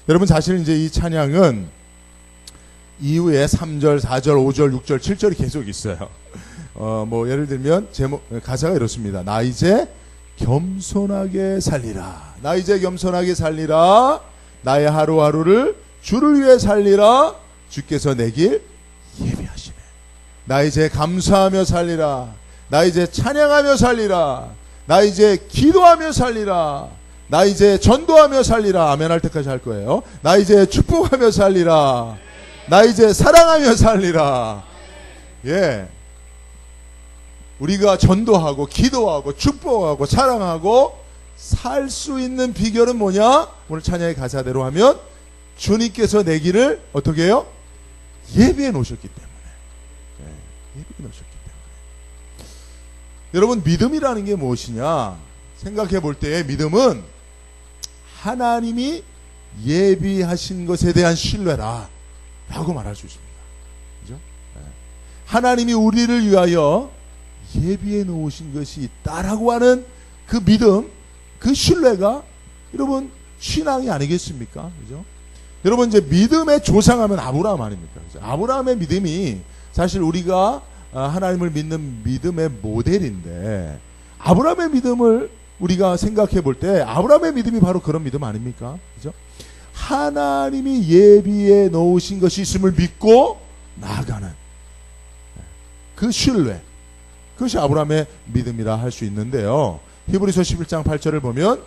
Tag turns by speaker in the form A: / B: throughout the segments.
A: 여러분 사실 이제 이 찬양은 이후에 3절, 4절, 5절, 6절, 7절이 계속 있어요. 뭐 예를 들면 제목 가사가 이렇습니다. 나 이제 겸손하게 살리라. 나 이제 겸손하게 살리라. 나의 하루하루를 주를 위해 살리라. 주께서 내 길 예비하시네. 나 이제 감사하며 살리라. 나 이제 찬양하며 살리라. 나 이제 기도하며 살리라. 나 이제 전도하며 살리라. 아멘 할 때까지 할 거예요. 나 이제 축복하며 살리라. 나 이제 사랑하며 살리라. 예. 우리가 전도하고 기도하고 축복하고 사랑하고 살 수 있는 비결은 뭐냐? 오늘 찬양의 가사대로 하면 주님께서 내 길을 어떻게 해요? 예비해 놓으셨기 때문에. 예, 예비해 놓으셨기 때문에. 여러분 믿음이라는 게 무엇이냐? 생각해 볼 때의 믿음은 하나님이 예비하신 것에 대한 신뢰라 라고 말할 수 있습니다. 그죠? 네. 하나님이 우리를 위하여 예비해 놓으신 것이 있다라고 하는 그 믿음, 그 신뢰가 여러분 신앙이 아니겠습니까? 그죠? 여러분 이제 믿음의 조상하면 아브라함 아닙니까? 그죠? 아브라함의 믿음이 사실 우리가 하나님을 믿는 믿음의 모델인데 아브라함의 믿음을 우리가 생각해 볼 때 아브라함의 믿음이 바로 그런 믿음 아닙니까? 그죠? 하나님이 예비해 놓으신 것이 있음을 믿고 나아가는 그 신뢰, 그것이 아브라함의 믿음이라 할 수 있는데요. 히브리서 11장 8절을 보면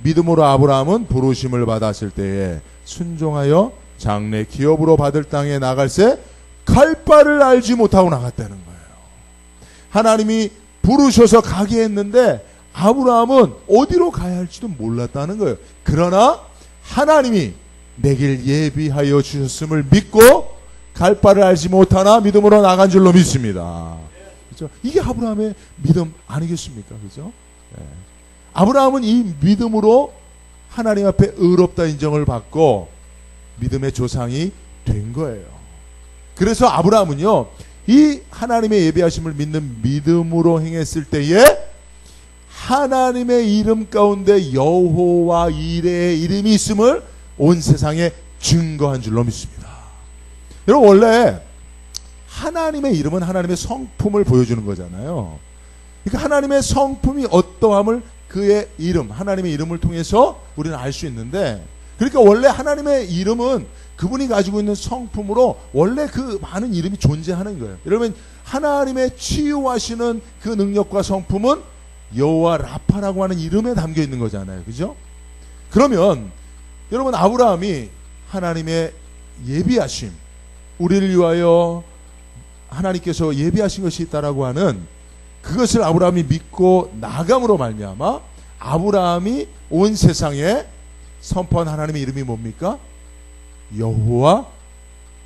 A: 믿음으로 아브라함은 부르심을 받았을 때에 순종하여 장래 기업으로 받을 땅에 나갈새 갈 바를 알지 못하고 나갔다는 거예요. 하나님이 부르셔서 가게 했는데 아브라함은 어디로 가야 할지도 몰랐다는 거예요. 그러나 하나님이 내 길 예비하여 주셨음을 믿고 갈 바를 알지 못하나 믿음으로 나간 줄로 믿습니다. 그렇죠? 이게 아브라함의 믿음 아니겠습니까? 그렇죠? 네. 아브라함은 이 믿음으로 하나님 앞에 의롭다 인정을 받고 믿음의 조상이 된 거예요. 그래서 아브라함은요, 이 하나님의 예비하심을 믿는 믿음으로 행했을 때에 하나님의 이름 가운데 여호와 이레의 이름이 있음을 온 세상에 증거한 줄로 믿습니다. 여러분 원래 하나님의 이름은 하나님의 성품을 보여주는 거잖아요. 그러니까 하나님의 성품이 어떠함을 그의 이름, 하나님의 이름을 통해서 우리는 알 수 있는데, 그러니까 원래 하나님의 이름은 그분이 가지고 있는 성품으로 원래 그 많은 이름이 존재하는 거예요. 여러분 하나님의 치유하시는 그 능력과 성품은 여호와 라파라고 하는 이름에 담겨 있는 거잖아요. 그죠? 그러면 여러분 아브라함이 하나님의 예비하심, 우리를 위하여 하나님께서 예비하신 것이 있다라고 하는 그것을 아브라함이 믿고 나감으로 말미암아 아브라함이 온 세상에 선포한 하나님의 이름이 뭡니까? 여호와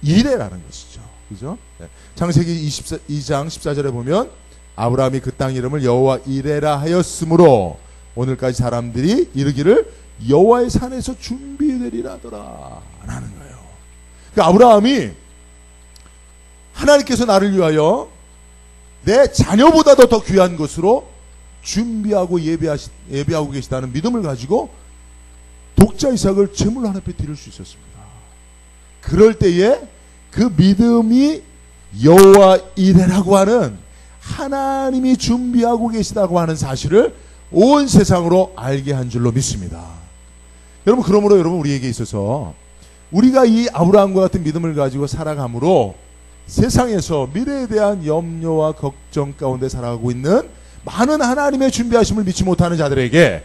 A: 이레라는 것이죠. 그죠? 네. 창세기 22장 14절에 보면 아브라함이 그 땅 이름을 여호와 이레라 하였으므로 오늘까지 사람들이 이르기를 여호와의 산에서 준비되리라더라 라는 거예요. 그러니까 아브라함이 하나님께서 나를 위하여 내 자녀보다도 더 귀한 것으로 준비하고 예비하고 계시다는 믿음을 가지고 독자 이삭을 제물로 하나님 앞에 드릴 수 있었습니다. 그럴 때에 그 믿음이 여호와 이레라고 하는 하나님이 준비하고 계시다고 하는 사실을 온 세상으로 알게 한 줄로 믿습니다. 여러분 그러므로 여러분 우리에게 있어서 우리가 이 아브라함과 같은 믿음을 가지고 살아감으로 세상에서 미래에 대한 염려와 걱정 가운데 살아가고 있는 많은 하나님의 준비하심을 믿지 못하는 자들에게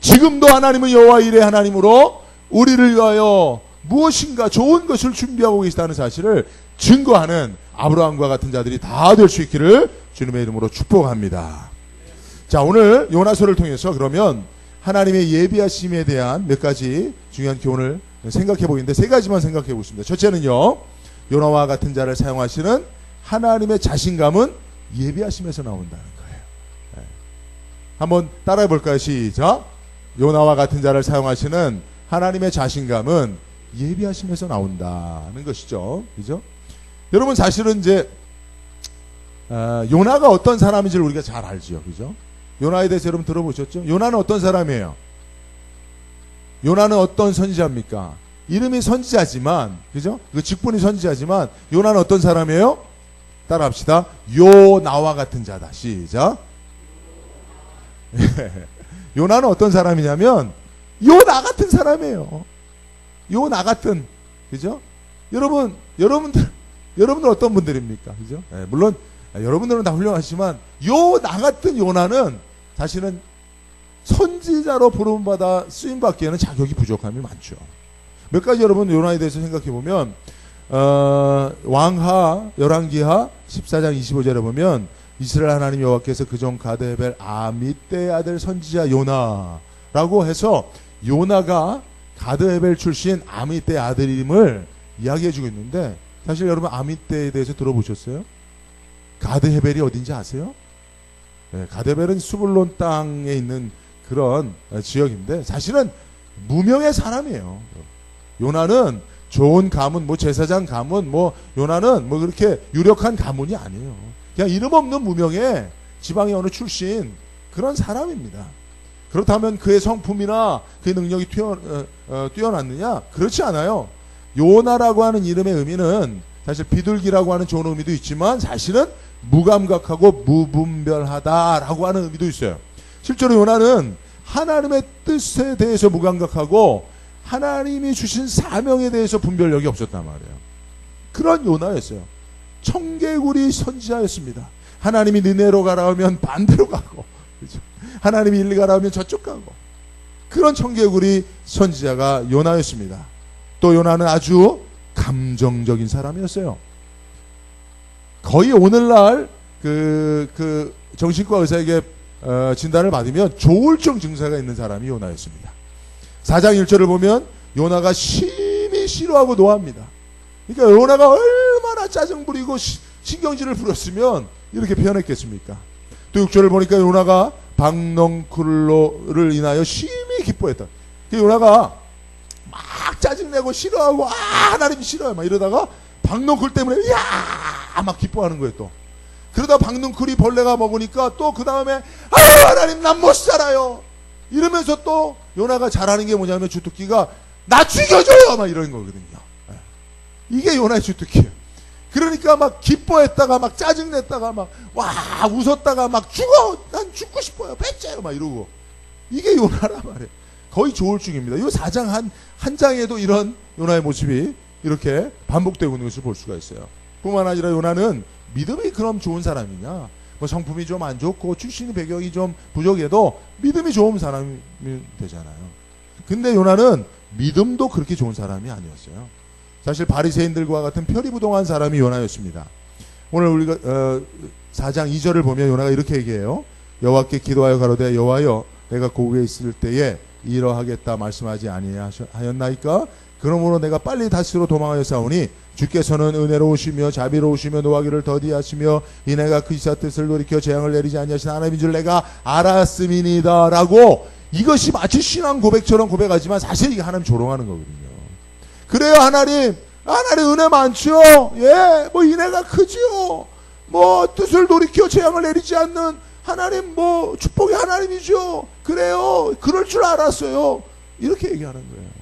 A: 지금도 하나님은 여호와 이레 하나님으로 우리를 위하여 무엇인가 좋은 것을 준비하고 계시다는 사실을 증거하는 아브라함과 같은 자들이 다 될 수 있기를 주님의 이름으로 축복합니다. 자, 오늘 요나서를 통해서 그러면 하나님의 예비하심에 대한 몇 가지 중요한 교훈을 생각해 보이는데 세 가지만 생각해 보겠습니다. 첫째는요, 요나와 같은 자를 사용하시는 하나님의 자신감은 예비하심에서 나온다는 거예요. 네. 한번 따라해 볼까요? 시작. 요나와 같은 자를 사용하시는 하나님의 자신감은 예비하심에서 나온다는 것이죠. 그죠? 여러분 사실은 이제 요나가 어떤 사람인지를 우리가 잘 알죠. 그죠? 요나에 대해서 여러분 들어보셨죠? 요나는 어떤 사람이에요? 요나는 어떤 선지자입니까? 이름이 선지자지만, 그죠? 그 직분이 선지자지만, 요나는 어떤 사람이에요? 따라합시다. 요나와 같은 자다. 시작. 요나는 어떤 사람이냐면, 요나 같은 사람이에요. 요나 같은, 그죠? 여러분들 어떤 분들입니까? 그죠? 물론, 여러분들은 다 훌륭하시지만, 요나 같은 요나는 사실은 선지자로 부름받아 쓰임받기에는 자격이 부족함이 많죠. 몇 가지 여러분 요나에 대해서 생각해 보면 왕하 열왕기하 14장 25절에 보면 이스라엘 하나님 여호와께서 그종 가드헤벨 아미떼의 아들 선지자 요나라고 해서 요나가 가드헤벨 출신 아미떼의 아들임을 이야기해 주고 있는데 사실 여러분 아미떼에 대해서 들어보셨어요? 가드헤벨이 어딘지 아세요? 네, 가드헤벨은 수불론 땅에 있는 그런 지역인데 사실은 무명의 사람이에요. 요나는 좋은 가문, 뭐 제사장 가문, 뭐 요나는 뭐 그렇게 유력한 가문이 아니에요. 그냥 이름 없는 무명의 지방의 어느 출신 그런 사람입니다. 그렇다면 그의 성품이나 그의 능력이 뛰어났느냐? 그렇지 않아요. 요나라고 하는 이름의 의미는 사실 비둘기라고 하는 좋은 의미도 있지만 사실은 무감각하고 무분별하다라고 하는 의미도 있어요. 실제로 요나는 하나님의 뜻에 대해서 무감각하고 하나님이 주신 사명에 대해서 분별력이 없었단 말이에요. 그런 요나였어요. 청개구리 선지자였습니다. 하나님이 느네로 가라 하면 반대로 가고, 그렇죠? 하나님이 일리 가라 하면 저쪽 가고, 그런 청개구리 선지자가 요나였습니다. 또 요나는 아주 감정적인 사람이었어요. 거의 오늘날 그 정신과 의사에게 진단을 받으면 조울증 증세가 있는 사람이 요나였습니다. 4장 1절을 보면 요나가 심히 싫어하고 노합니다. 그러니까 요나가 얼마나 짜증 부리고 신경질을 부렸으면 이렇게 표현했겠습니까? 또 6절을 보니까 요나가 박넝쿨로를 인하여 심히 기뻐했다. 요나가 막 짜증내고 싫어하고 하나님 싫어요 막 이러다가 박넝쿨 때문에 야 막 기뻐하는 거예요. 또 그러다 박넝쿨이 벌레가 먹으니까 또 그 다음에 하나님 난 못 살아요 이러면서 또 요나가 잘하는 게 뭐냐면 주특기가 나 죽여줘요 막 이런 거거든요. 이게 요나의 주특기예요. 그러니까 막 기뻐했다가 막 짜증냈다가 막 와 웃었다가 막 죽어 난 죽고 싶어요 배째요 막 이러고 이게 요나란 말이에요. 거의 조울증입니다. 이 4장 한 장에도 이런 요나의 모습이 이렇게 반복되고 있는 것을 볼 수가 있어요. 뿐만 아니라 요나는 믿음이 그럼 좋은 사람이냐? 뭐 성품이 좀 안 좋고 출신의 배경이 좀 부족해도 믿음이 좋은 사람이 되잖아요. 근데 요나는 믿음도 그렇게 좋은 사람이 아니었어요. 사실 바리새인들과 같은 표리부동한 사람이 요나였습니다. 오늘 우리가 4장 2절을 보면 요나가 이렇게 얘기해요. 여호와께 기도하여 가로되 여호와여 내가 고국에 있을 때에 이러하겠다 말씀하지 아니하였나이까? 그러므로 내가 빨리 다시로 도망하여 싸우니 주께서는 은혜로우시며 자비로우시며 노하기를 더디하시며 이 내가 그 이사 뜻을 돌이켜 재앙을 내리지 아니하신 하나님인 줄 내가 알았음이니이다 라고 이것이 마치 신앙 고백처럼 고백하지만 사실 이게 하나님 조롱하는 거거든요. 그래요 하나님 은혜 많죠. 예, 뭐 인애가 크지요. 뭐 뜻을 돌이켜 재앙을 내리지 않는 하나님 뭐 축복의 하나님이죠. 그래요 그럴 줄 알았어요. 이렇게 얘기하는 거예요.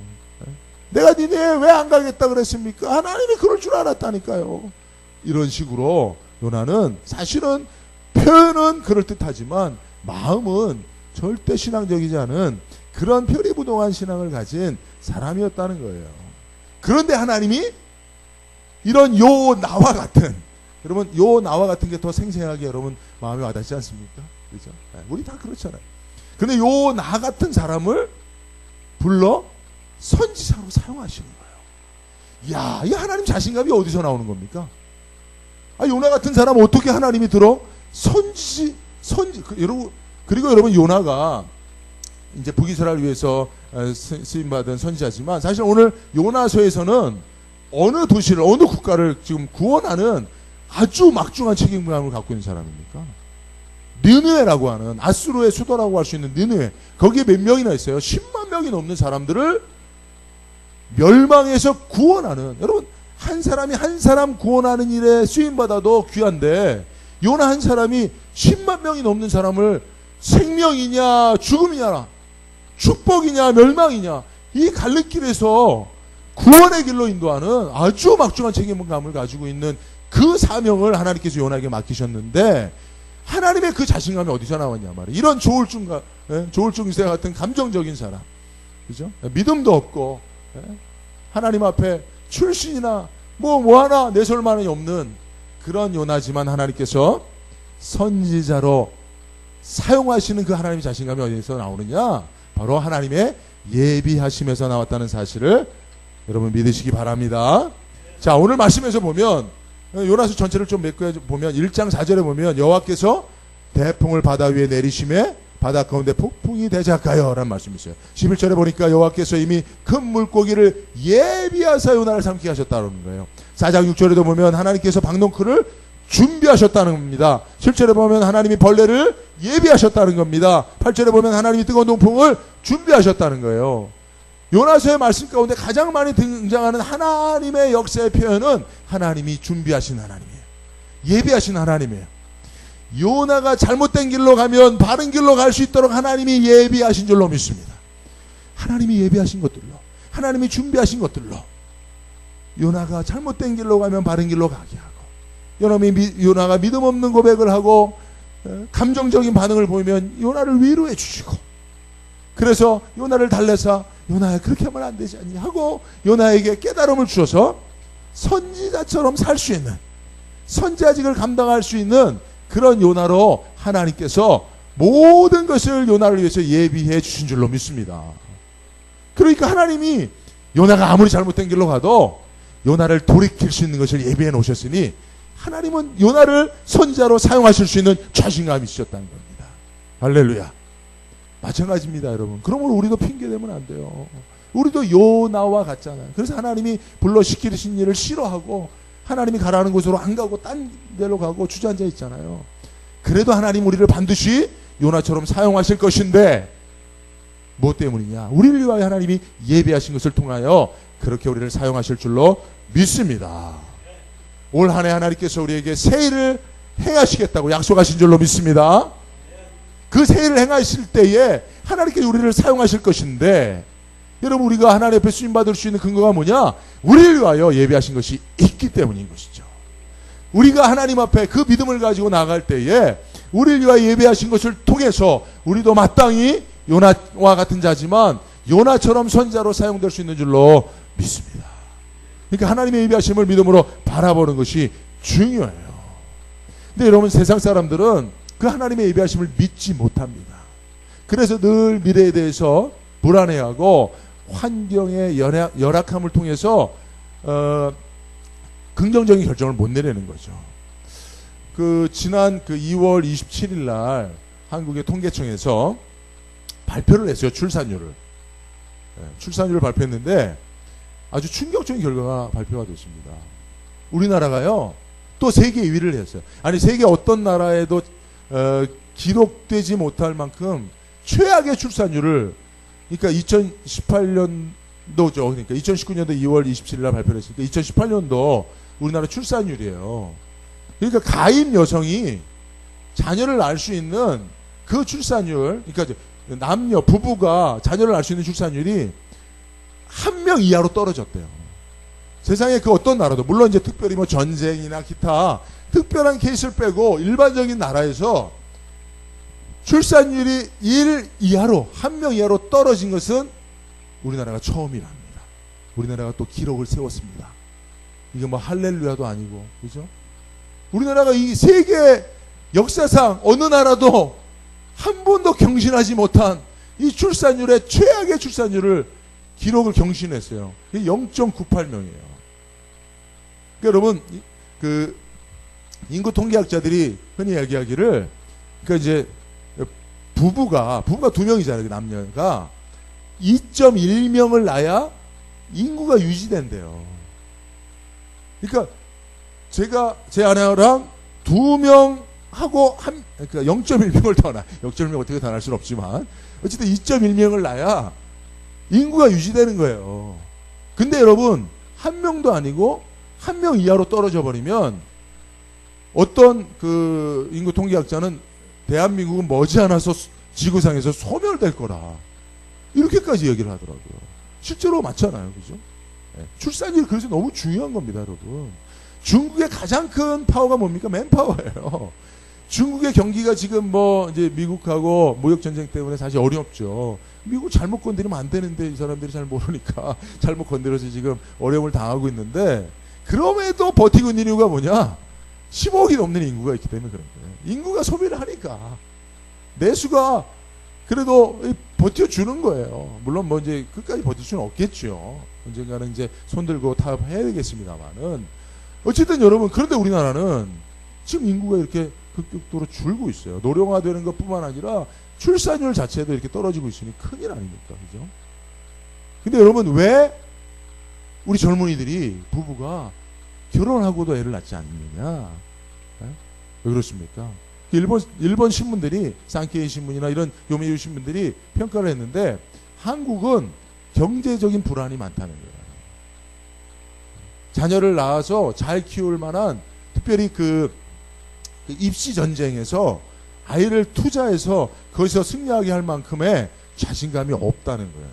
A: 내가 니네 왜 안 가겠다 그랬습니까? 하나님이 그럴 줄 알았다니까요. 이런 식으로 요나는 사실은 표현은 그럴듯하지만 마음은 절대 신앙적이지 않은 그런 표리부동한 신앙을 가진 사람이었다는 거예요. 그런데 하나님이 이런 요나와 같은 여러분 요나와 같은 게 더 생생하게 여러분 마음에 와닿지 않습니까? 그렇죠? 우리 다 그렇잖아요. 근데 요나 같은 사람을 불러 선지자로 사용하시는 거예요. 야, 이 하나님 자신감이 어디서 나오는 겁니까? 요나 같은 사람 어떻게 하나님이 들어? 그리고 여러분 요나가 이제 북이스라엘을 위해서 쓰임받은 선지자지만 사실 오늘 요나서에서는 어느 도시를 어느 국가를 지금 구원하는 아주 막중한 책임감을 갖고 있는 사람입니까? 느느웨라고 하는 아수르의 수도라고 할 수 있는 느느웨 거기에 몇 명이나 있어요. 10만 명이 넘는 사람들을 멸망에서 구원하는 여러분 한 사람이 한 사람 구원하는 일에 쓰임받아도 귀한데 요나 한 사람이 10만 명이 넘는 사람을 생명이냐 죽음이냐 축복이냐 멸망이냐 이 갈림길에서 구원의 길로 인도하는 아주 막중한 책임감을 가지고 있는 그 사명을 하나님께서 요나에게 맡기셨는데, 하나님의 그 자신감이 어디서 나왔냐 말이에요. 이런 조울증 이세 같은 감정적인 사람, 그죠? 믿음도 없고, 하나님 앞에 출신이나 뭐 하나 내세울 만한 없는 그런 요나지만 하나님께서 선지자로 사용하시는 그 하나님의 자신감이 어디서 나오느냐? 바로 하나님의 예비하심에서 나왔다는 사실을 여러분 믿으시기 바랍니다. 자, 오늘 말씀에서 보면 요나서 전체를 좀 보면 1장 4절에 보면 여호와께서 대풍을 바다 위에 내리심에 바다 가운데 폭풍이 대작하여 라는 말씀이 있어요. 11절에 보니까 여호와께서 이미 큰 물고기를 예비하사 요나를 삼키게 하셨다는 거예요. 4장 6절에도 보면 하나님께서 박농크를 준비하셨다는 겁니다. 7절에 보면 하나님이 벌레를 예비하셨다는 겁니다. 8절에 보면 하나님이 뜨거운 동풍을 준비하셨다는 거예요. 요나서의 말씀 가운데 가장 많이 등장하는 하나님의 역사의 표현은 하나님이 준비하신 하나님이에요. 예비하신 하나님이에요. 요나가 잘못된 길로 가면 바른 길로 갈 수 있도록 하나님이 예비하신 줄로 믿습니다. 하나님이 예비하신 것들로, 하나님이 준비하신 것들로 요나가 잘못된 길로 가면 바른 길로 가게 하고, 요나가 믿음 없는 고백을 하고 감정적인 반응을 보이면 요나를 위로해 주시고, 그래서 요나를 달래서 요나야 그렇게 하면 안 되지 않니 하고 요나에게 깨달음을 주셔서 선지자처럼 살 수 있는, 선지자직을 감당할 수 있는 그런 요나로 하나님께서 모든 것을 요나를 위해서 예비해 주신 줄로 믿습니다. 그러니까 하나님이 요나가 아무리 잘못된 길로 가도 요나를 돌이킬 수 있는 것을 예비해 놓으셨으니 하나님은 요나를 선지자로 사용하실 수 있는 자신감이 있으셨다는 겁니다. 할렐루야. 마찬가지입니다, 여러분. 그러므로 우리도 핑계대면 안 돼요. 우리도 요나와 같잖아요. 그래서 하나님이 불러 시키신 일을 싫어하고 하나님이 가라는 곳으로 안 가고 딴 데로 가고 주저앉아 있잖아요. 그래도 하나님 우리를 반드시 요나처럼 사용하실 것인데, 뭐 때문이냐? 우리를 위하여 하나님이 예비하신 것을 통하여 그렇게 우리를 사용하실 줄로 믿습니다. 올 한 해 하나님께서 우리에게 새 일을 행하시겠다고 약속하신 줄로 믿습니다. 그 새 일을 행하실 때에 하나님께서 우리를 사용하실 것인데, 여러분, 우리가 하나님 앞에 쓰임받을 수 있는 근거가 뭐냐? 우리를 위하여 예비하신 것이 있기 때문인 것이죠. 우리가 하나님 앞에 그 믿음을 가지고 나갈 때에 우리를 위하여 예비하신 것을 통해서 우리도 마땅히 요나와 같은 자지만 요나처럼 선지자로 사용될 수 있는 줄로 믿습니다. 그러니까 하나님의 예비하심을 믿음으로 바라보는 것이 중요해요. 근데 여러분, 세상 사람들은 그 하나님의 예비하심을 믿지 못합니다. 그래서 늘 미래에 대해서 불안해하고 환경의 열악함을 통해서 긍정적인 결정을 못 내리는 거죠. 지난 2월 27일 날 한국의 통계청에서 발표를 했어요. 출산율을 발표했는데 아주 충격적인 결과가 발표가 됐습니다. 우리나라가요, 또 세계 2위를 했어요. 아니, 세계 어떤 나라에도 기록되지 못할 만큼 최악의 출산율을, 그러니까 2018년도죠. 그러니까 2019년도 2월 27일 날 발표를 했으니까 2018년도 우리나라 출산율이에요. 그러니까 가임 여성이 자녀를 낳을 수 있는 그 출산율, 그러니까 남녀, 부부가 자녀를 낳을 수 있는 출산율이 1명 이하로 떨어졌대요. 세상에 그 어떤 나라도, 물론 이제 특별히 뭐 전쟁이나 기타 특별한 케이스를 빼고 일반적인 나라에서 출산율이 1 이하로, 1명 이하로 떨어진 것은 우리나라가 처음이랍니다. 우리나라가 또 기록을 세웠습니다. 이게 뭐 할렐루야도 아니고, 그죠? 우리나라가 이 세계 역사상 어느 나라도 한 번도 경신하지 못한 이 출산율의 최악의 출산율을 기록을 경신했어요. 0.98명이에요. 그러니까 여러분, 그 인구 통계학자들이 흔히 이야기하기를, 그러니까 이제 부부가 2명이잖아요. 남녀가 2.1명을 낳아야 인구가 유지된대요. 그러니까 제 아내랑 2명하고 그러니까 0.1명을 더 낳아. 0.1명 어떻게 더 낳을 수는 없지만 어쨌든 2.1명을 낳아야 인구가 유지되는 거예요. 근데 여러분, 1명도 아니고 1명 이하로 떨어져 버리면 어떤 그 인구 통계학자는 대한민국은 머지않아서 지구상에서 소멸될 거라, 이렇게까지 얘기를 하더라고요. 실제로 맞잖아요, 그죠? 출산율이 그래서 너무 중요한 겁니다, 여러분. 중국의 가장 큰 파워가 뭡니까? 맨파워예요. 중국의 경기가 지금 뭐 이제 미국하고 무역 전쟁 때문에 사실 어렵죠. 미국 잘못 건드리면 안 되는데 이 사람들이 잘 모르니까 잘못 건드려서 지금 어려움을 당하고 있는데, 그럼에도 버티고 있는 이유가 뭐냐? 15억이 넘는 인구가 있기 때문에 그런 거예요. 인구가 소비를 하니까 내수가 그래도 버텨주는 거예요. 물론 뭐 이제 끝까지 버틸 수는 없겠죠. 언젠가는 이제 손들고 타협해야 되겠습니다만은, 어쨌든 여러분, 그런데 우리나라는 지금 인구가 이렇게 급격도로 줄고 있어요. 노령화되는 것뿐만 아니라 출산율 자체도 이렇게 떨어지고 있으니 큰일 아닙니까? 그죠? 근데 여러분, 왜 우리 젊은이들이 부부가 결혼하고도 애를 낳지 않느냐? 왜 그렇습니까? 일본 신문들이, 산케이 신문이나 이런 요미우리 신문들이 평가를 했는데, 한국은 경제적인 불안이 많다는 거예요. 자녀를 낳아서 잘 키울 만한, 특별히 그 입시 전쟁에서 아이를 투자해서 거기서 승리하게 할 만큼의 자신감이 없다는 거예요.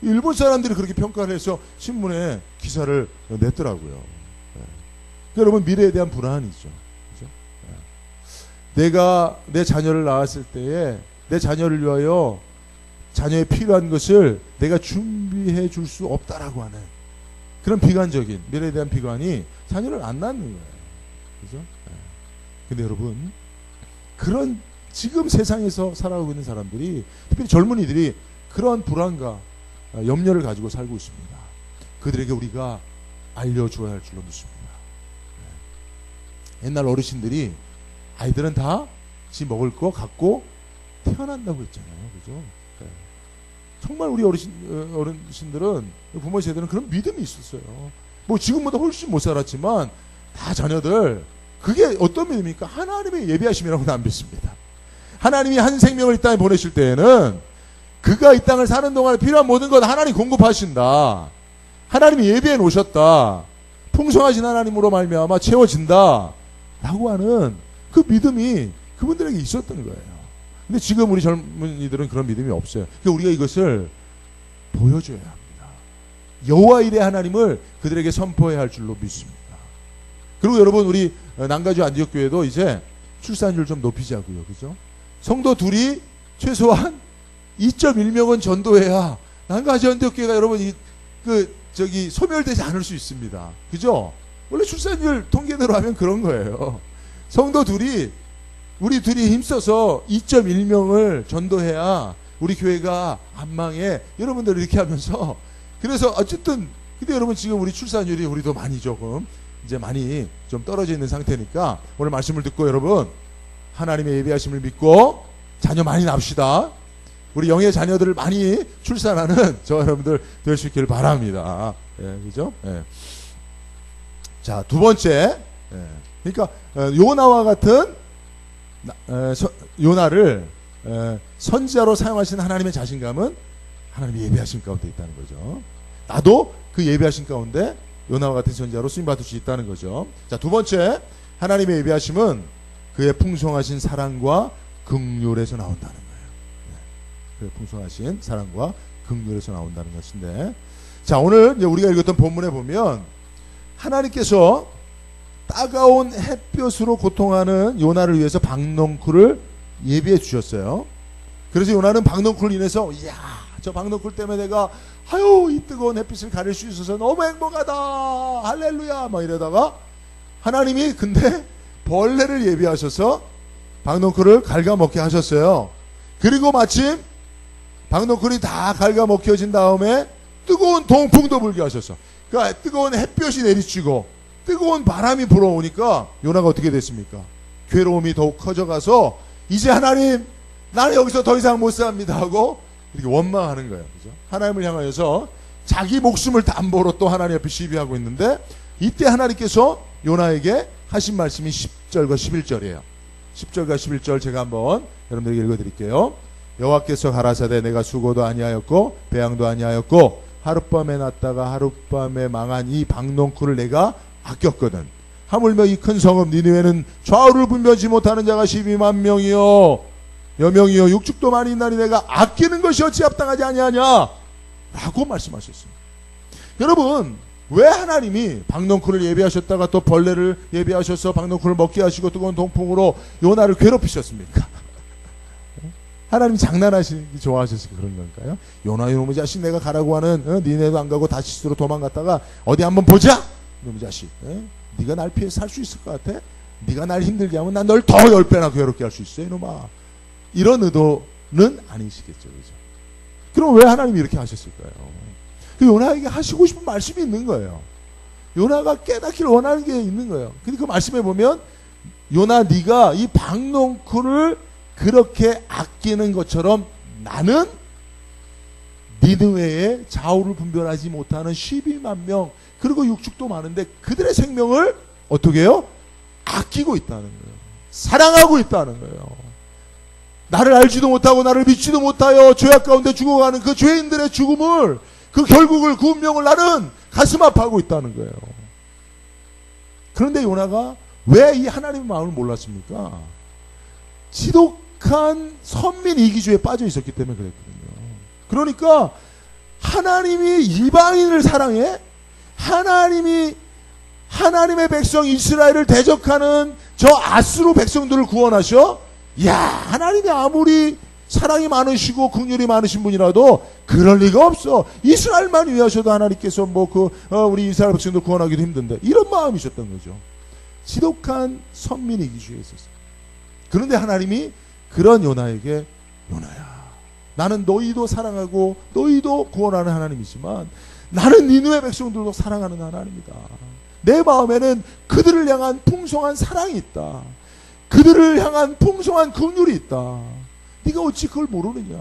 A: 일본 사람들이 그렇게 평가를 해서 신문에 기사를 냈더라고요. 여러분, 미래에 대한 불안이죠. 그죠? 내가 내 자녀를 낳았을 때에 내 자녀를 위하여 자녀에 필요한 것을 내가 준비해 줄 수 없다라고 하는 그런 비관적인, 미래에 대한 비관이 자녀를 안 낳는 거예요. 그죠? 근데 여러분, 그런 지금 세상에서 살아가고 있는 사람들이, 특별히 젊은이들이 그런 불안과 염려를 가지고 살고 있습니다. 그들에게 우리가 알려줘야 할 줄로 믿습니다. 옛날 어르신들이 아이들은 다 지 먹을 거 갖고 태어난다고 했잖아요. 그죠? 정말 우리 어르신들은, 부모 세대는 그런 믿음이 있었어요. 뭐 지금보다 훨씬 못 살았지만 다 자녀들, 그게 어떤 믿음입니까? 하나님의 예비하심이라고는 안 믿습니다. 하나님이 한 생명을 이 땅에 보내실 때에는 그가 이 땅을 사는 동안에 필요한 모든 것 하나님 공급하신다. 하나님이 예비해 놓으셨다. 풍성하신 하나님으로 말미암아 채워진다. 라고 하는 그 믿음이 그분들에게 있었던 거예요. 근데 지금 우리 젊은이들은 그런 믿음이 없어요. 그러니까 우리가 이것을 보여줘야 합니다. 여호와 일의 하나님을 그들에게 선포해야 할 줄로 믿습니다. 그리고 여러분, 우리 남가주 안디옥 교회도 이제 출산율 좀 높이자고요. 그죠? 성도 둘이 최소한 2.1명은 전도해야 남가주 안디옥 교회가 여러분 소멸되지 않을 수 있습니다. 그죠? 원래 출산율 통계대로 하면 그런 거예요. 성도 둘이, 우리 둘이 힘써서 2.1명을 전도해야 우리 교회가 안 망해. 여러분들 이렇게 하면서, 그래서 어쨌든, 근데 여러분 지금 우리 출산율이 우리도 많이 조금 이제 많이 좀 떨어져 있는 상태니까 오늘 말씀을 듣고 여러분, 하나님의 예비하심을 믿고 자녀 많이 낳읍시다. 우리 영의 자녀들을 많이 출산하는 저 여러분들 될 수 있기를 바랍니다. 그죠? 자, 두 번째. 그러니까 요나와 같은 요나를 선지자로 사용하신 하나님의 자신감은 하나님의 예비하심 가운데 있다는 거죠. 나도 그 예비하심 가운데 요나와 같은 선지자로 쓰임받을 수 있다는 거죠. 자, 두 번째, 하나님의 예비하심은 그의 풍성하신 사랑과 긍휼에서 나온다는 거예요. 그의 풍성하신 사랑과 긍휼에서 나온다는 것인데, 자, 오늘 이제 우리가 읽었던 본문에 보면 하나님께서 따가운 햇볕으로 고통하는 요나를 위해서 박넝쿨을 예비해 주셨어요. 그래서 요나는 박넝쿨로 인해서, 이야, 저 박넝쿨 때문에 내가 이 뜨거운 햇빛을 가릴 수 있어서 너무 행복하다, 할렐루야 막 이러다가 하나님이 근데 벌레를 예비하셔서 박넝쿨을 갉아먹게 하셨어요. 그리고 마침 박넝쿨이 다 갉아먹혀진 다음에 뜨거운 동풍도 불게 하셨어. 그러니까 뜨거운 햇볕이 내리치고 뜨거운 바람이 불어오니까 요나가 어떻게 됐습니까? 괴로움이 더욱 커져가서, 이제 하나님, 나는 여기서 더 이상 못 삽니다 하고 이렇게 원망하는 거예요. 그죠? 하나님을 향하여서 자기 목숨을 담보로 또 하나님 앞에 시비하고 있는데, 이때 하나님께서 요나에게 하신 말씀이 10절과 11절이에요. 10절과 11절 제가 한번 여러분들에게 읽어드릴게요. 여호와께서 가라사대 내가 수고도 아니하였고 배양도 아니하였고 하룻밤에 났다가 하룻밤에 망한 이 박넝쿨을 내가 아꼈거든. 하물며 이 큰 성읍 니느웨는 좌우를 분별지 못하는 자가 12만 명이요 여명이요 육축도 많이 있나니 내가 아끼는 것이 어찌 합당하지 아니하냐 라고 말씀하셨습니다. 여러분, 왜 하나님이 박넝쿨을 예비하셨다가 또 벌레를 예비하셔서 박넝쿨을 먹게 하시고 뜨거운 동풍으로 요나를 괴롭히셨습니까? 하나님이 장난하시기 좋아하셔서 그런 건가요? 요나 이놈의 자식, 내가 가라고 하는 니네도 안 가고 다시스로 도망갔다가 어디 한번 보자. 이놈의 자식, 네가 날 피해서 살 수 있을 것 같아? 네가 날 힘들게 하면 난 널 더 10배나 괴롭게 할 수 있어 이놈아. 이런 의도는 아니시겠죠, 그죠? 그럼 왜 하나님이 이렇게 하셨을까요? 그 요나에게 하시고 싶은 말씀이 있는 거예요. 요나가 깨닫기를 원하는 게 있는 거예요. 근데 그 말씀에 보면 요나, 네가 이 박넝쿨을 그렇게 아끼는 것처럼 나는 니느웨의 좌우를 분별하지 못하는 12만 명, 그리고 육축도 많은데 그들의 생명을 어떻게 해요? 아끼고 있다는 거예요. 사랑하고 있다는 거예요. 나를 알지도 못하고 나를 믿지도 못하여 죄악 가운데 죽어가는 그 죄인들의 죽음을, 그 결국을, 그 운명을 나는 가슴 아파하고 있다는 거예요. 그런데 요나가 왜 이 하나님의 마음을 몰랐습니까? 지독한 선민 이기주의에 빠져 있었기 때문에 그랬거든요. 그러니까 하나님이 이방인을 사랑해? 하나님이 하나님의 백성 이스라엘을 대적하는 저 아수르 백성들을 구원하셔? 야, 하나님이 아무리 사랑이 많으시고 긍휼이 많으신 분이라도 그럴 리가 없어. 이스라엘만 위하셔도 하나님께서 우리 이스라엘 백성들 구원하기도 힘든데, 이런 마음이셨던 거죠. 지독한 선민 이기주의에 있었어요. 그런데 하나님이 그런 요나에게, 요나야, 나는 너희도 사랑하고 너희도 구원하는 하나님이지만 나는 니느웨 백성들도 사랑하는 하나님이다. 내 마음에는 그들을 향한 풍성한 사랑이 있다. 그들을 향한 풍성한 긍휼이 있다. 네가 어찌 그걸 모르느냐.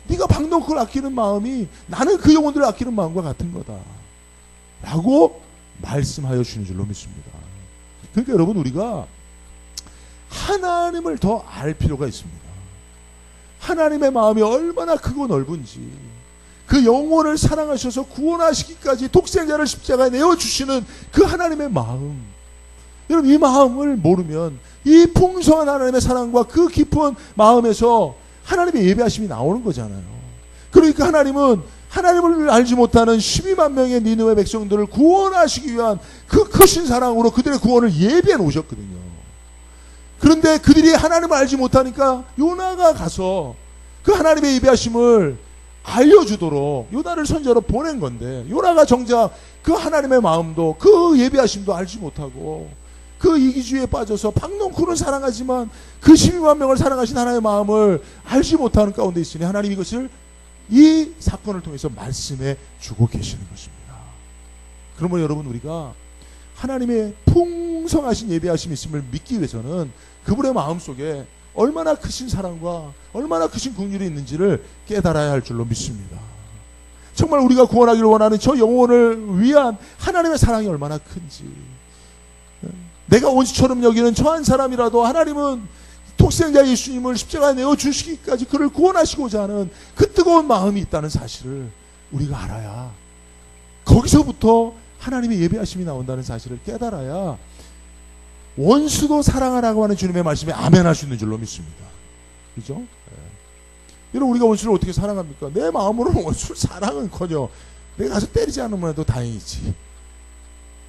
A: 네가 박넝쿨을 아끼는 마음이 나는 그 영혼들을 아끼는 마음과 같은 거다 라고 말씀하여 주시는 줄로 믿습니다. 그러니까 여러분, 우리가 하나님을 더 알 필요가 있습니다. 하나님의 마음이 얼마나 크고 넓은지, 그 영혼을 사랑하셔서 구원하시기까지 독생자를 십자가에 내어주시는 그 하나님의 마음, 여러분, 이 마음을 모르면 이 풍성한 하나님의 사랑과 그 깊은 마음에서 하나님의 예배하심이 나오는 거잖아요. 그러니까 하나님은 하나님을 알지 못하는 12만 명의 니느웨 백성들을 구원하시기 위한 그 크신 사랑으로 그들의 구원을 예비해 놓으셨거든요. 그런데 그들이 하나님을 알지 못하니까 요나가 가서 그 하나님의 예배하심을 알려주도록 요나를 선지자로 보낸 건데, 요나가 정작 그 하나님의 마음도, 그 예배하심도 알지 못하고 그 이기주의에 빠져서 박넝쿨은 사랑하지만 그 12만 명을 사랑하신 하나님의 마음을 알지 못하는 가운데 있으니 하나님이 이것을, 이 사건을 통해서 말씀해 주고 계시는 것입니다. 그러면 여러분, 우리가 하나님의 풍성하신 예배하심이 있음을 믿기 위해서는 그분의 마음속에 얼마나 크신 사랑과 얼마나 크신 긍휼이 있는지를 깨달아야 할 줄로 믿습니다. 정말 우리가 구원하기를 원하는 저 영혼을 위한 하나님의 사랑이 얼마나 큰지, 내가 원수처럼 여기는 저 한 사람이라도 하나님은 독생자 예수님을 십자가에 내어주시기까지 그를 구원하시고자 하는 그 뜨거운 마음이 있다는 사실을 우리가 알아야, 거기서부터 하나님의 예배하심이 나온다는 사실을 깨달아야 원수도 사랑하라고 하는 주님의 말씀에 아멘 할 수 있는 줄로 믿습니다. 그죠? 네. 여러분, 우리가 원수를 어떻게 사랑합니까? 내 마음으로는 원수를 사랑은커녕 내가 가서 때리지 않으면 도 다행이지.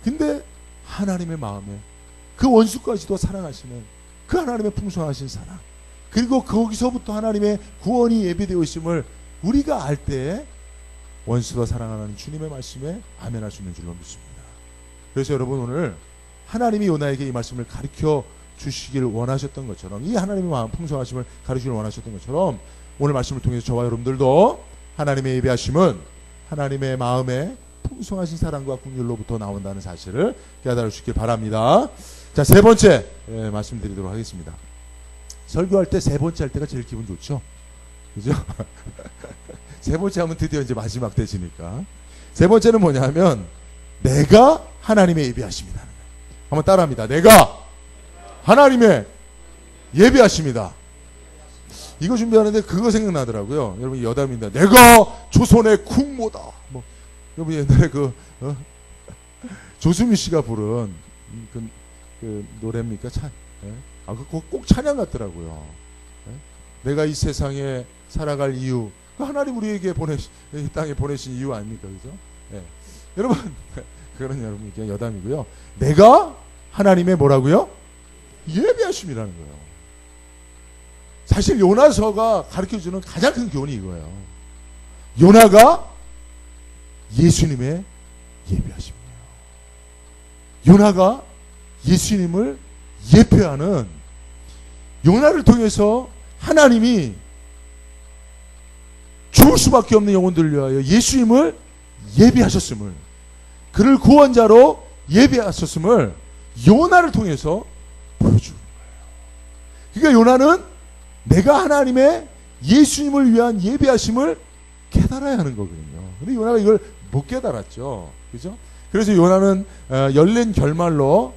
A: 근데 하나님의 마음에 그 원수까지도 사랑하시는 그 하나님의 풍성하신 사랑, 그리고 거기서부터 하나님의 구원이 예비되어 있음을 우리가 알 때 원수도 사랑하는 주님의 말씀에 아멘 할 수 있는 줄로 믿습니다. 그래서 여러분, 오늘 하나님이 요나에게 이 말씀을 가르쳐 주시기를 원하셨던 것처럼, 이 하나님의 마음 풍성하심을 가르치기를 원하셨던 것처럼, 오늘 말씀을 통해서 저와 여러분들도 하나님의 예배하심은 하나님의 마음에 풍성하신 사랑과 긍휼로부터 나온다는 사실을 깨달아 주시길 바랍니다. 자, 세 번째 말씀드리도록 하겠습니다. 설교할 때 세 번째 할 때가 제일 기분 좋죠? 그죠? 세 번째 하면 드디어 이제 마지막 되시니까. 세 번째는 뭐냐면, 내가 하나님의 예배하심이라는 거예요. 한번 따라합니다. 내가 하나님의 예배하심이다. 이거 준비하는데 그거 생각나더라고요. 여러분, 여담입니다. 내가 조선의 국모다. 여러분, 옛날에 조수미 씨가 부른 그 노래입니까? 그거 꼭 찬양 같더라고요. 내가 이 세상에 살아갈 이유, 하나님 우리에게 이 땅에 보내신 이유 아닙니까? 그죠? 여러분, 그거는 여러분 그냥 여담이고요. 내가 하나님의 뭐라고요? 예배하심이라는 거예요. 사실 요나서가 가르쳐주는 가장 큰 교훈이 이거예요. 요나가 예수님의 예배하심이에요. 요나가 예수님을 예표하는, 요나를 통해서 하나님이 죽을 수밖에 없는 영혼들을 위하여 예수님을 예배하셨음을, 그를 구원자로 예배하셨음을 요나를 통해서 보여주는 거예요. 그러니까 요나는 내가 하나님의 예수님을 위한 예배하심을 깨달아야 하는 거거든요. 근데 요나가 이걸 못 깨달았죠. 그죠? 그래서 요나는 열린 결말로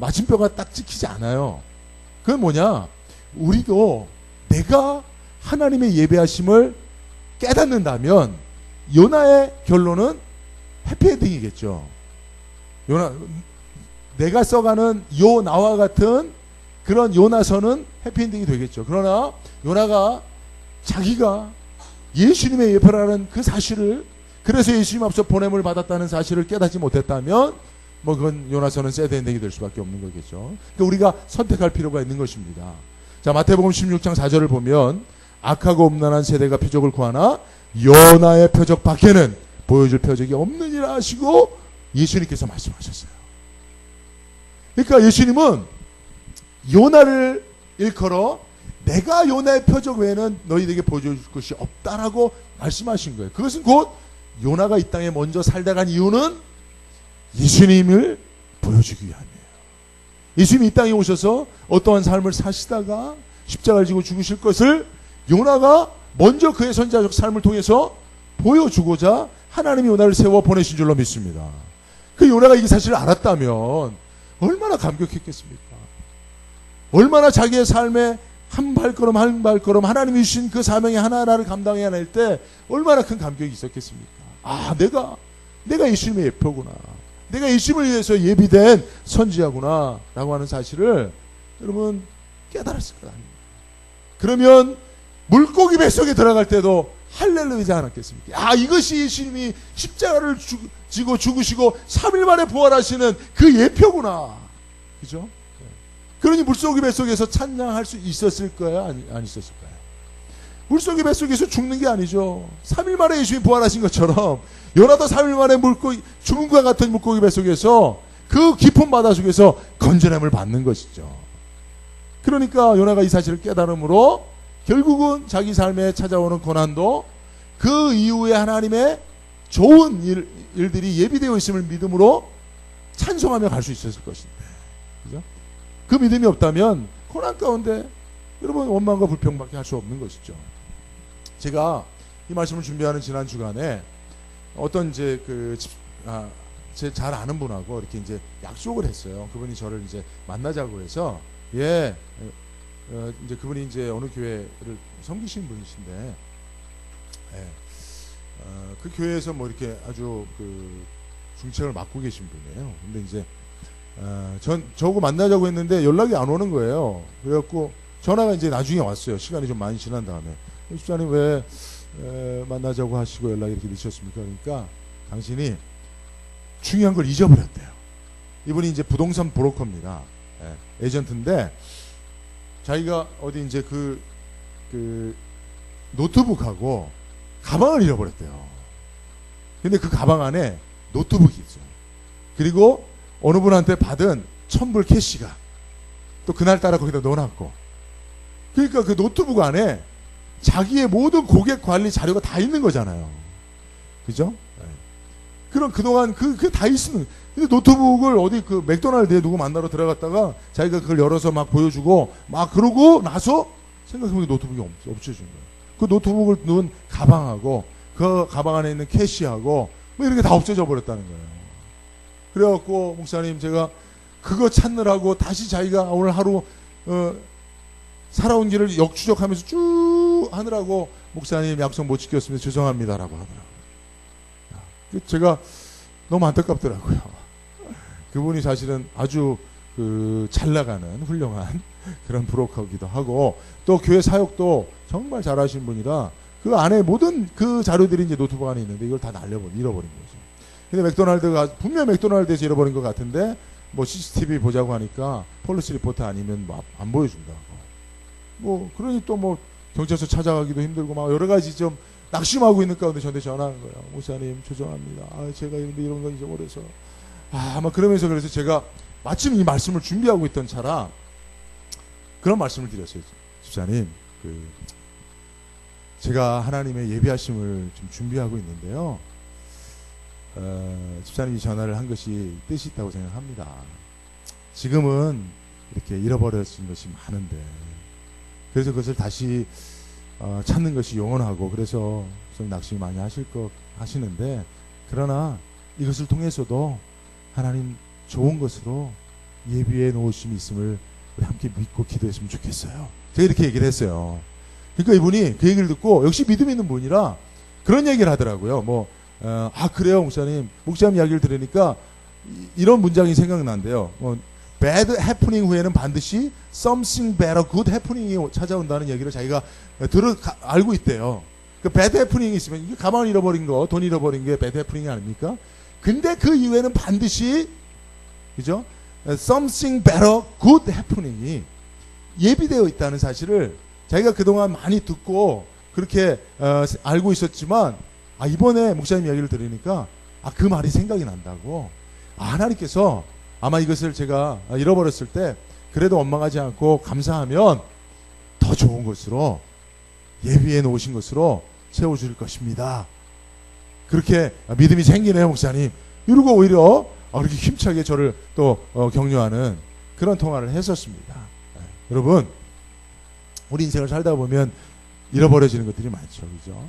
A: 마침표가 딱 찍히지 않아요. 그건 뭐냐? 우리도 내가 하나님의 예배하심을 깨닫는다면 요나의 결론은 해피엔딩이겠죠. 내가 써가는 요나와 같은 그런 요나서는 해피엔딩이 되겠죠. 그러나 요나가 자기가 예수님의 예표라는 그 사실을, 그래서 예수님 앞서 보냄을 받았다는 사실을 깨닫지 못했다면 뭐 그건 요나서는 새드 엔딩이 될 수밖에 없는 거겠죠. 그러니까 우리가 선택할 필요가 있는 것입니다. 자, 마태복음 16장 4절을 보면 악하고 음란한 세대가 표적을 구하나 요나의 표적 밖에는 보여줄 표적이 없느니라 하시고 예수님께서 말씀하셨어요. 그러니까 예수님은 요나를 일컬어 내가 요나의 표적 외에는 너희에게 보여줄 것이 없다라고 말씀하신 거예요. 그것은 곧 요나가 이 땅에 먼저 살다 간 이유는 예수님을 보여주기 위함이에요. 예수님이 이 땅에 오셔서 어떠한 삶을 사시다가 십자가를 지고 죽으실 것을 요나가 먼저 그의 선지자적 삶을 통해서 보여주고자 하나님이 요나를 세워 보내신 줄로 믿습니다. 그 요나가 이 사실을 알았다면 얼마나 감격했겠습니까? 얼마나 자기의 삶에 한 발걸음 한 발걸음 하나님이 주신 그 사명의 하나하나를 감당해야 할 때 얼마나 큰 감격이 있었겠습니까? 아, 내가 예수님의 예표구나. 내가 예수님을 위해서 예비된 선지자구나 라고 하는 사실을 여러분 깨달았을 것 아닙니까? 그러면 물고기 뱃속에 들어갈 때도 할렐루야지 않았겠습니까? 아, 이것이 예수님이 십자가를 지고 죽으시고 3일 만에 부활하시는 그 예표구나. 그죠? 그러니 물고기 뱃속에서 찬양할 수 있었을까요? 안 있었을까요? 물고기 뱃속에서 죽는 게 아니죠. 3일 만에 예수님이 부활하신 것처럼 요나도 3일 만에 죽은 것 같은 물고기 뱃속에서 그 깊은 바다 속에서 건전함을 받는 것이죠. 그러니까 요나가 이 사실을 깨달음으로 결국은 자기 삶에 찾아오는 고난도 그 이후에 하나님의 좋은 일들이 예비되어 있음을 믿음으로 찬송하며 갈 수 있었을 것인데, 그죠? 그 믿음이 없다면 고난 가운데 여러분 원망과 불평밖에 할 수 없는 것이죠. 제가 이 말씀을 준비하는 지난 주간에 어떤 이제 제 잘 아는 분하고 이렇게 이제 약속을 했어요. 그분이 저를 이제 만나자고 해서 이제 그분이 이제 어느 교회를 섬기시는 분이신데, 그 교회에서 뭐 이렇게 아주 그 중책을 맡고 계신 분이에요. 근데 이제 저하고 만나자고 했는데 연락이 안 오는 거예요. 그래갖고 전화가 이제 나중에 왔어요. 시간이 좀 많이 지난 다음에. 집사님 왜 만나자고 하시고 연락이 이렇게 늦으셨습니까? 그러니까 당신이 중요한 걸 잊어버렸대요. 이분이 이제 부동산 브로커입니다. 에이전트인데 자기가 어디 이제 그 노트북하고 가방을 잃어버렸대요. 근데 그 가방 안에 노트북이 있어요. 그리고 어느 분한테 받은 1,000불 캐시가 또 그날따라 거기다 넣어놨고, 그러니까 그 노트북 안에 자기의 모든 고객 관리 자료가 다 있는 거잖아요. 그죠? 그럼 그동안 그 다 있으면, 근데 노트북을 어디 그 맥도날드에 누구 만나러 들어갔다가 자기가 그걸 열어서 막 보여주고 막 그러고 나서 생각해보니까 노트북이 없어진 거예요. 그 노트북을 넣은 가방하고 그 가방 안에 있는 캐시하고 뭐 이런 게 다 없어져 버렸다는 거예요. 그래갖고 목사님 제가 그거 찾느라고 다시 자기가 오늘 하루 살아온 길을 역추적하면서 쭉 하느라고 목사님 약속 못 지켰습니다. 죄송합니다라고 하더라고요. 제가 너무 안타깝더라고요. 그분이 사실은 아주 잘 나가는 훌륭한 그런 브로커기도 하고 또 교회 사역도 정말 잘하신 분이라 그 안에 모든 그 자료들이 이제 노트북 안에 있는데 이걸 다 잃어버린 거죠. 근데 맥도날드가 분명 맥도날드에서 잃어버린 것 같은데 뭐 CCTV 보자고 하니까 폴리스 리포트 아니면 뭐 안 보여준다고. 뭐 그러니 또 뭐 경찰서 찾아가기도 힘들고 막 여러 가지 좀 낙심하고 있는 가운데 저한테 전화한 거예요. 목사님 죄송합니다. 제가 이런 거 잊어버려서 아마 그러면서 그래서 제가 마침 이 말씀을 준비하고 있던 차라 그런 말씀을 드렸어요. 집사님, 제가 하나님의 예비하심을 좀 준비하고 있는데요. 집사님이 전화를 한 것이 뜻이 있다고 생각합니다. 지금은 이렇게 잃어버려진 것이 많은데 그래서 그것을 다시 찾는 것이 영원하고 그래서 좀 낙심 많이 하시는데 그러나 이것을 통해서도 하나님 좋은 것으로 예비해 놓으심이 있음을 우리 함께 믿고 기도했으면 좋겠어요. 제가 이렇게 얘기를 했어요. 그러니까 이분이 그 얘기를 듣고 역시 믿음 있는 분이라 그런 얘기를 하더라고요. 그래요 목사님 이야기를 들으니까 이런 문장이 생각난대요. bad happening 후에는 반드시 something better, good happening이 찾아온다는 얘기를 자기가 알고 있대요. 그 bad happening이 있으면 이게 가방을 잃어버린 거, 돈 잃어버린 게 bad happening 아닙니까? 근데 그 이후에는 반드시 그죠? something better, good happening이 예비되어 있다는 사실을 자기가 그동안 많이 듣고 그렇게 알고 있었지만 이번에 목사님 이야기를 들으니까 그 말이 생각이 난다고. 하나님께서 아마 이것을 제가 잃어버렸을 때 그래도 원망하지 않고 감사하면 더 좋은 것으로 예비해 놓으신 것으로 채워줄 것입니다. 그렇게 믿음이 생기네요, 목사님. 이러고 오히려 그렇게 힘차게 저를 또 격려하는 그런 통화를 했었습니다. 여러분, 우리 인생을 살다 보면 잃어버려지는 것들이 많죠, 그죠?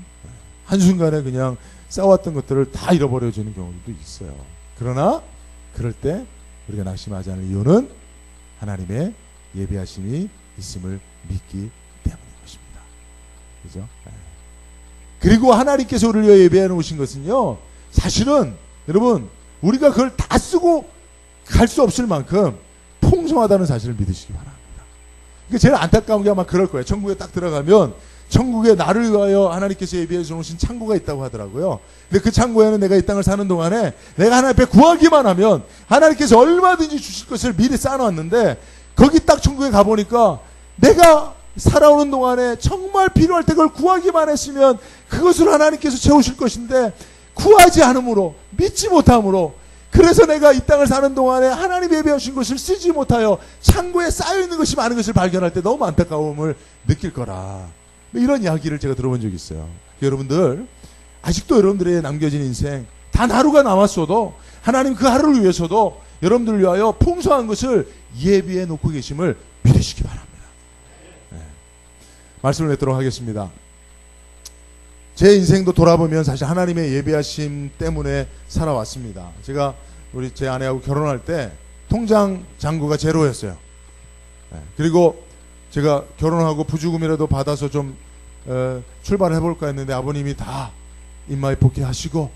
A: 한순간에 그냥 쌓아왔던 것들을 다 잃어버려지는 경우도 있어요. 그러나 그럴 때 우리가 낙심하지 않을 이유는 하나님의 예비하심이 있음을 믿기 때문인 것입니다. 그죠? 그리고 하나님께서 우리를 위해 예비해 놓으신 것은요, 사실은 여러분 우리가 그걸 다 쓰고 갈 수 없을 만큼 풍성하다는 사실을 믿으시기 바랍니다. 그러니까 제일 안타까운 게 아마 그럴 거예요. 천국에 딱 들어가면 천국에 나를 위하여 하나님께서 예비해 놓으신 창고가 있다고 하더라고요. 근데 그 창고에는 내가 이 땅을 사는 동안에 내가 하나님 앞에 구하기만 하면 하나님께서 얼마든지 주실 것을 미리 쌓아놨는데 거기 딱 천국에 가보니까 내가 살아오는 동안에 정말 필요할 때 그걸 구하기만 했으면 그것을 하나님께서 채우실 것인데 구하지 않으므로 믿지 못함으로 그래서 내가 이 땅을 사는 동안에 하나님 예비하신 것을 쓰지 못하여 창고에 쌓여있는 것이 많은 것을 발견할 때 너무 안타까움을 느낄 거라. 이런 이야기를 제가 들어본 적이 있어요. 여러분들 아직도 여러분들의 남겨진 인생 단 하루가 남았어도 하나님 그 하루를 위해서도 여러분들을 위하여 풍성한 것을 예비해 놓고 계심을 믿으시기 바랍니다. 말씀을 맺도록 하겠습니다. 제 인생도 돌아보면 사실 하나님의 예비하심 때문에 살아왔습니다. 제가 제 아내하고 결혼할 때 통장 잔고가 제로였어요. 그리고 제가 결혼하고 부주금이라도 받아서 좀 출발을 해볼까 했는데 아버님이 다 인마에 복귀하시고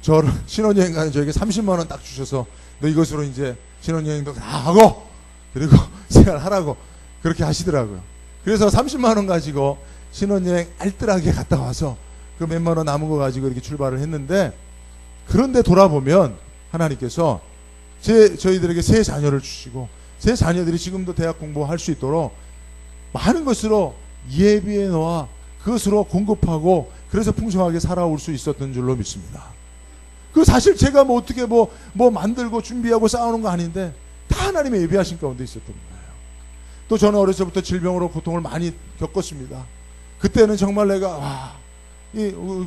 A: 저를 신혼여행 가는 저에게 30만 원 딱 주셔서 너 이것으로 이제 신혼여행도 다 하고 그리고 생활하라고 그렇게 하시더라고요. 그래서 30만 원 가지고 신혼여행 알뜰하게 갔다 와서 그 몇만 원 남은 거 가지고 이렇게 출발을 했는데 그런데 돌아보면 하나님께서 저희들에게 세 자녀를 주시고 제 자녀들이 지금도 대학 공부할 수 있도록 많은 것으로 예비해 놓아 그것으로 공급하고 그래서 풍성하게 살아올 수 있었던 줄로 믿습니다. 그 사실 제가 뭐 어떻게 뭐 만들고 준비하고 쌓아놓은 거 아닌데 다 하나님의 예비하신 가운데 있었던 거예요. 또 저는 어렸을 때부터 질병으로 고통을 많이 겪었습니다. 그때는 정말 내가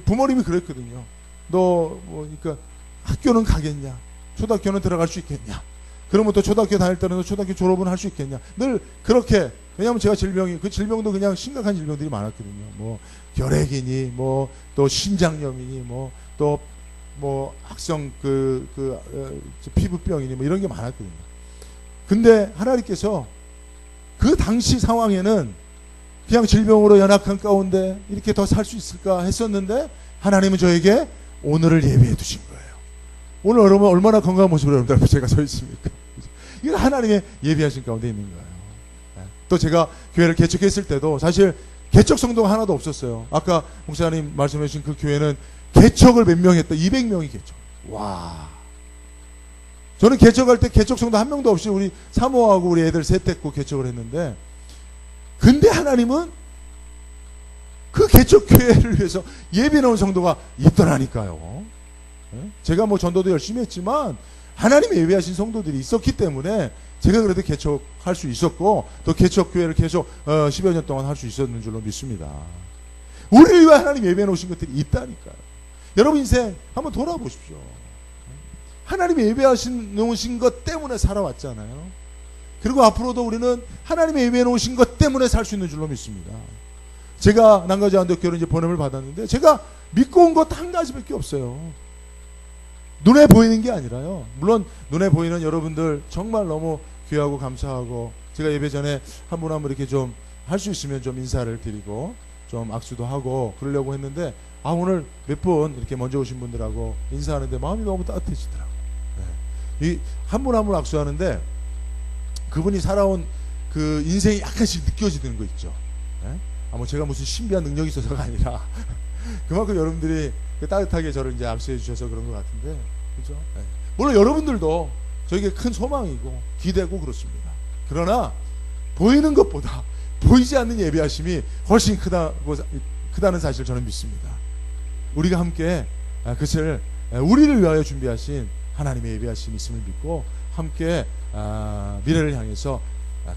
A: 부모님이 그랬거든요. 너 그러니까 학교는 가겠냐? 초등학교는 들어갈 수 있겠냐? 그러면 또 초등학교 다닐 때는 초등학교 졸업은 할 수 있겠냐? 늘 그렇게. 왜냐하면 제가 그 질병도 그냥 심각한 질병들이 많았거든요. 뭐 결핵이니 또 신장염이니 또 악성 피부병이니 이런 게 많았거든요. 근데 하나님께서 그 당시 상황에는 그냥 질병으로 연약한 가운데 이렇게 더 살 수 있을까 했었는데 하나님은 저에게 오늘을 예비해 두신 거예요. 오늘 여러분 얼마나 건강한 모습으로 여러분들 앞에 제가 서 있습니까? 이건 하나님의 예비하신 가운데 있는 거예요. 또 제가 교회를 개척했을 때도 사실 개척 성도가 하나도 없었어요. 아까 목사님 말씀해 주신 그 교회는 개척을 몇 명 했다? 200명이 개척. 와. 저는 개척할 때 개척 성도 한 명도 없이 우리 사모하고 우리 애들 셋 데리고 개척을 했는데, 근데 하나님은 그 개척 교회를 위해서 예배 나온 성도가 있더라니까요. 제가 뭐 전도도 열심히 했지만 하나님이 예배하신 성도들이 있었기 때문에 제가 그래도 개척할 수 있었고, 또 개척 교회를 계속 10여 년 동안 할 수 있었는 줄로 믿습니다. 우리를 위해 하나님 예배해 놓으신 것들이 있다니까요. 여러분 인생 한번 돌아보십시오. 하나님이 예배하신 놓으신 것 때문에 살아왔잖아요. 그리고 앞으로도 우리는 하나님의 예배해 놓으신 것 때문에 살 수 있는 줄로 믿습니다. 제가 남가주 안덕교로 이제 보냄을 받았는데, 제가 믿고 온 것 한 가지밖에 없어요. 눈에 보이는 게 아니라요. 물론 눈에 보이는 여러분들 정말 너무 귀하고 감사하고, 제가 예배 전에 한 분 한 분 이렇게 좀 할 수 있으면 좀 인사를 드리고 좀 악수도 하고 그러려고 했는데, 오늘 몇 분 이렇게 먼저 오신 분들하고 인사하는데 마음이 너무 따뜻해지더라고요. 이 한 분 한 분 악수하는데 그분이 살아온 그 인생이 약간씩 느껴지는 거 있죠. 뭐 제가 무슨 신비한 능력이 있어서가 아니라 그만큼 여러분들이 따뜻하게 저를 이제 악수해 주셔서 그런 것 같은데, 그죠? 물론 여러분들도 저에게 큰 소망이고 기대고 그렇습니다. 그러나 보이는 것보다 보이지 않는 예배하심이 훨씬 크다는 사실을 저는 믿습니다. 우리가 함께 그것을 우리를 위하여 준비하신 하나님의 예배하심이 있음을 믿고 함께 미래를 향해서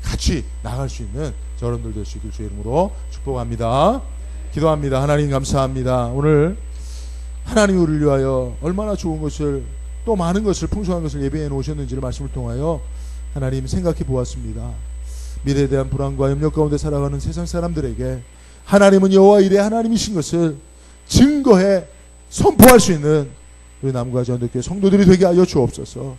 A: 같이 나갈 수 있는 여러분들 될 수 있길 주의 이름으로 축복합니다. 기도합니다. 하나님 감사합니다. 오늘 하나님이 우리를 위하여 얼마나 좋은 것을, 또 많은 것을, 풍성한 것을 예배해 놓으셨는지를 말씀을 통하여 하나님 생각해 보았습니다. 미래에 대한 불안과 염려 가운데 살아가는 세상 사람들에게 하나님은 여호와 이레 하나님이신 것을 증거해 선포할 수 있는 우리 남가주 안덕교회 성도들이 되게 하여 주옵소서.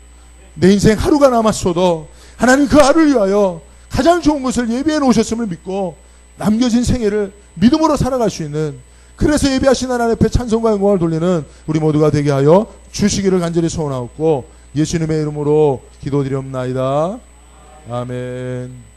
A: 내 인생 하루가 남았어도 하나님 그 하루를 위하여 가장 좋은 것을 예배해 놓으셨음을 믿고 남겨진 생애를 믿음으로 살아갈 수 있는, 그래서 예배하신 하나님 앞에 찬송과 영광을 돌리는 우리 모두가 되게 하여 주시기를 간절히 소원하옵고 예수님의 이름으로 기도드리옵나이다. 아멘.